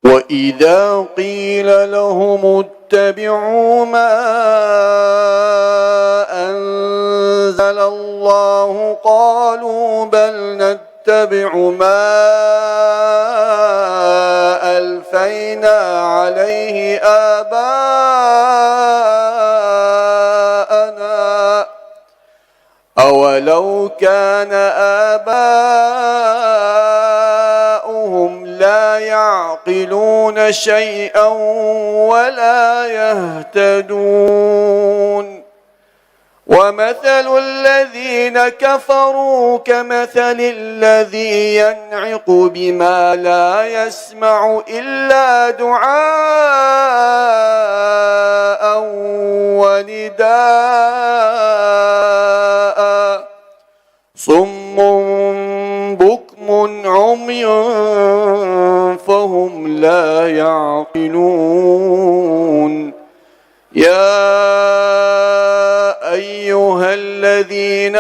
وإذا قيل لهم اتبعوا ما أنزل الله قالوا بل نتبع ما ألفينا عليه آباءنا أولو كان آباؤهم لا يعقلون شيئا ولا يهتدون ومثل الذين كفروا كمثل الذي ينعق بما لا يسمع إلا دعاء ونداء صم بكم عمي فهم لا يعقلون يا أيها الذين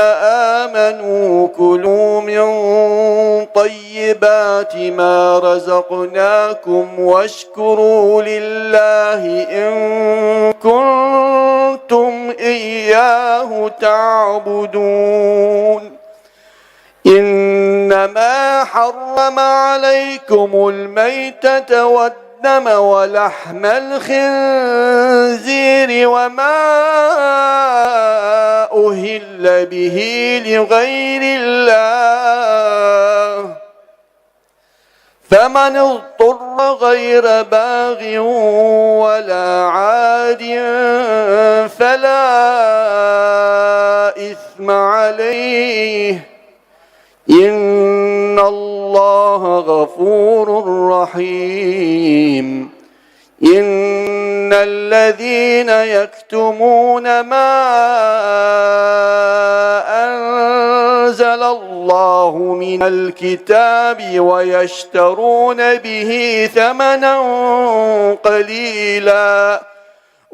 آمنوا كلوا من طيبات ما رزقناكم واشكروا لله إن كنتم إياه تعبدون إنما حرم عليكم الميتة والدم ولحم الخنزير وما أهل به لغير الله فمن اضطر غير باغ ولا عاد فلا إثم عليه إن الله غفور رحيم إن الذين يكتمون ما أنزل الله من الكتاب ويشترون به ثمنا قليلا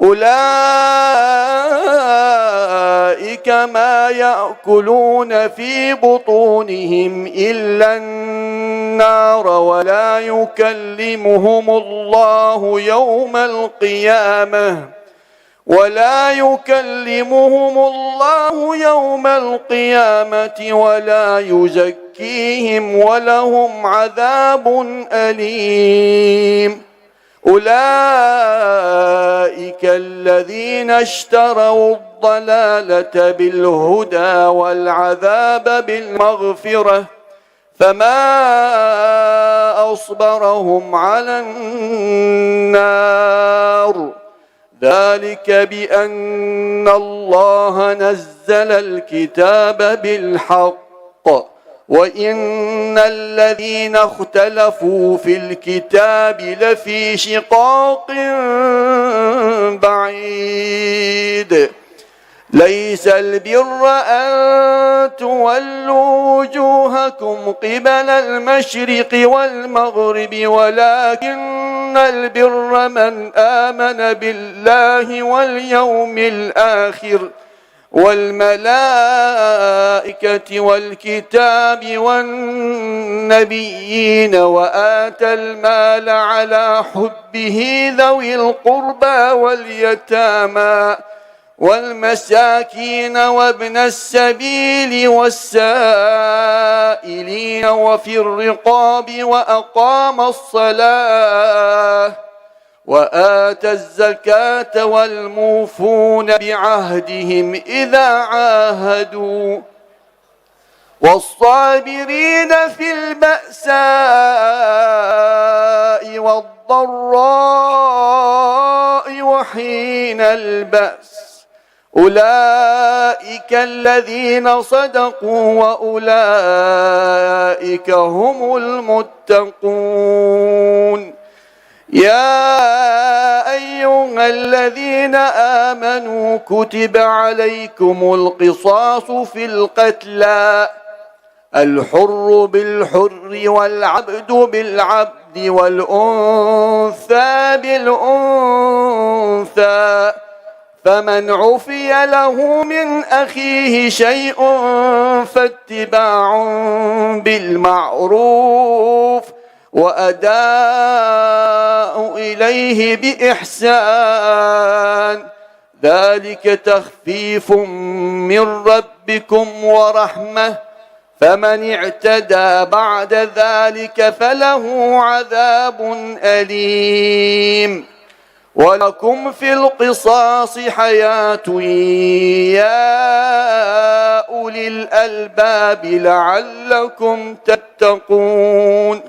أولئك ما يأكلون في بطونهم إلا النار ولا يكلمهم الله يوم القيامة ولا يزكيهم ولهم عذاب أليم أولئك الذين اشتروا الضلالة بالهدى والعذاب بالمغفرة فما أصبرهم على النار ذلك بأن الله نزل الكتاب بالحق وإن الذين اختلفوا في الكتاب لفي شقاق بعيد ليس البر أن تولوا وجوهكم قبل المشرق والمغرب ولكن البر من آمن بالله واليوم الآخر والملائكة والكتاب والنبيين وآتى المال على حبه ذوي القربى واليتامى والمساكين وابن السبيل والسائلين وفي الرقاب وأقام الصلاة وآتى الزكاة والموفون بعهدهم إذا عاهدوا والصابرين في البأساء والضراء وحين البأس أولئك الذين صدقوا وأولئك هم المتقون يا أيها الذين آمنوا كتب عليكم القصاص في القتلى الحر بالحر والعبد بالعبد والأنثى بالأنثى فمن عفي له من أخيه شيء فاتباع بالمعروف وأداء إليه بإحسان ذلك تخفيف من ربكم ورحمة فمن اعتدى بعد ذلك فله عذاب أليم ولكم في القصاص حياة يا أولي الألباب لعلكم تتقون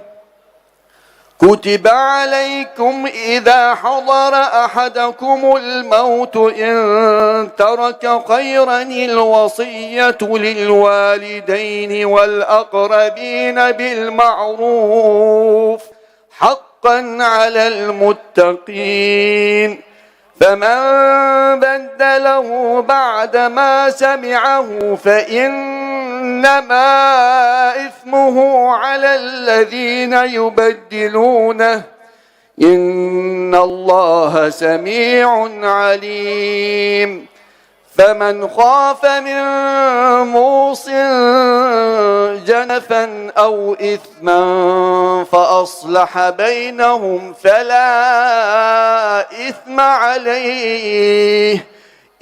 كتب عليكم إذا حضر أحدكم الموت إن ترك خيرا الوصية للوالدين والأقربين بالمعروف حقا على المتقين فمن بدله بعدما سمعه فإنما إثمه على الذين يبدلونه إن الله سميع عليم فمن خاف من موص جنفا أو إثما فأصلح بينهم فلا إثم عليه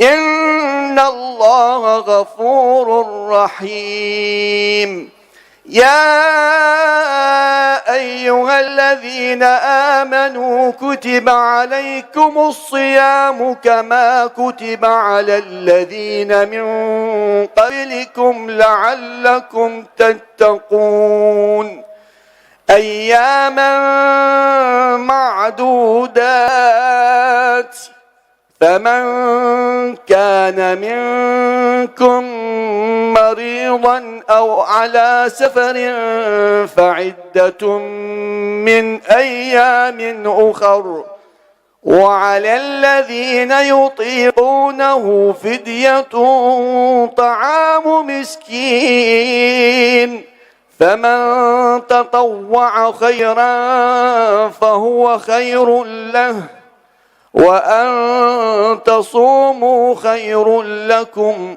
إن الله غفور رحيم يا أيها الذين آمنوا كتب عليكم الصيام كما كتب على الذين من قبلكم لعلكم تتقون أياما معدودات فمن كان منكم مريضا أو على سفر فعدة من أيام أخر وعلى الذين يطيقونه فدية طعام مسكين فمن تطوع خيرا فهو خير له وأن تصوموا خير لكم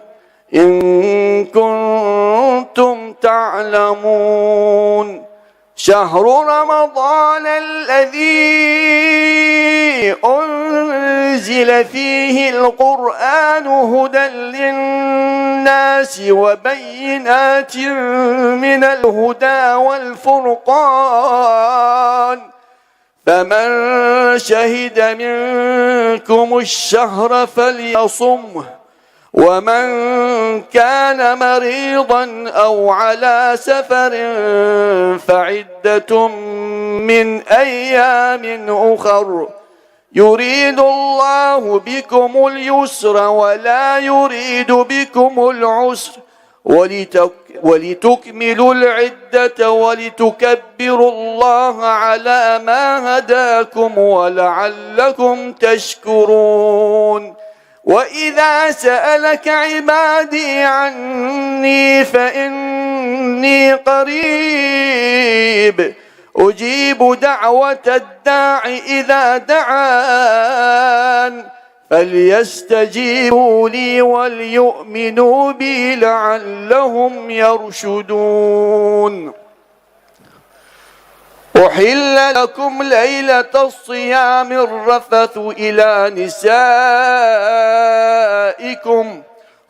إن كنتم تعلمون شهر رمضان الذي أنزل فيه القرآن هدى للناس وبينات من الهدى والفرقان فمن شهد منكم الشهر فليصمه ومن كان مريضا أو على سفر فعدة من أيام أخر يريد الله بكم اليسر ولا يريد بكم العسر ولتكملوا العدة ولتكبروا الله على ما هداكم ولعلكم تشكرون وإذا سألك عبادي عني فإني قريب أجيب دعوة الداع إذا دعان فليستجيبوا لي وليؤمنوا بي لعلهم يرشدون أحل لكم ليلة الصيام الرفث إلى نسائكم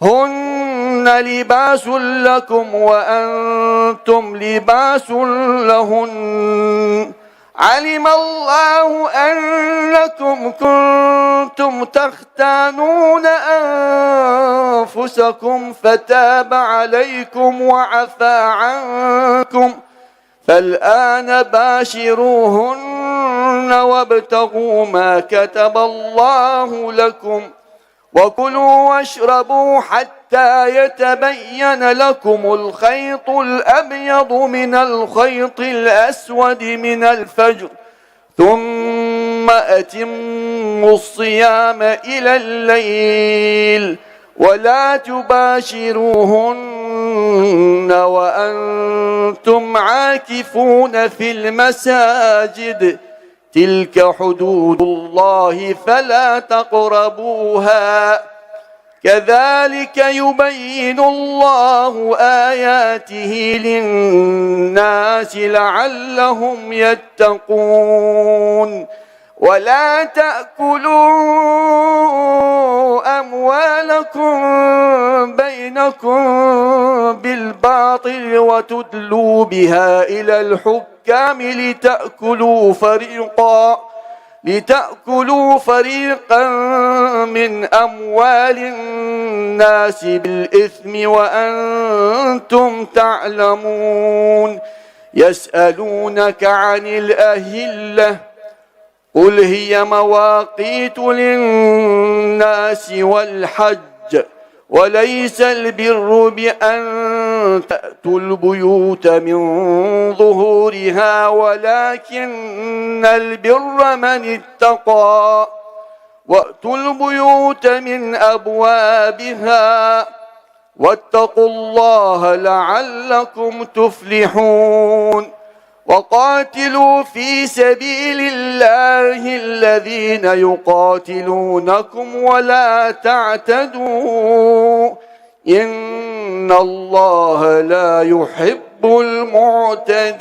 هن لباس لكم وأنتم لباس لهن علم الله أنكم كنتم تختانون أنفسكم فتاب عليكم وعفى عنكم فالآن باشروهن وابتغوا ما كتب الله لكم وكلوا واشربوا حتى يتبين لكم الخيط الأبيض من الخيط الأسود من الفجر ثم أتموا الصيام إلى الليل ولا تباشروهن وأنتم عاكفون في المساجد تلك حدود الله فلا تقربوها كذلك يبين الله آياته للناس لعلهم يتقون ولا تأكلوا أموالكم بينكم بالباطل وتدلوا بها إلى الحكام لتأكلوا فريقا من أموال الناس بالإثم وأنتم تعلمون. يسألونك عن الأهلة قل هي مواقيت للناس والحج وليس البر بأن تأتوا البيوت من ظهورها ولكن البر من اتقى وأتوا البيوت من أبوابها واتقوا الله لعلكم تفلحون. وقاتلوا في سبيل الله الذين يقاتلونكم ولا تعتدوا إن الله لا يحب المعتدين.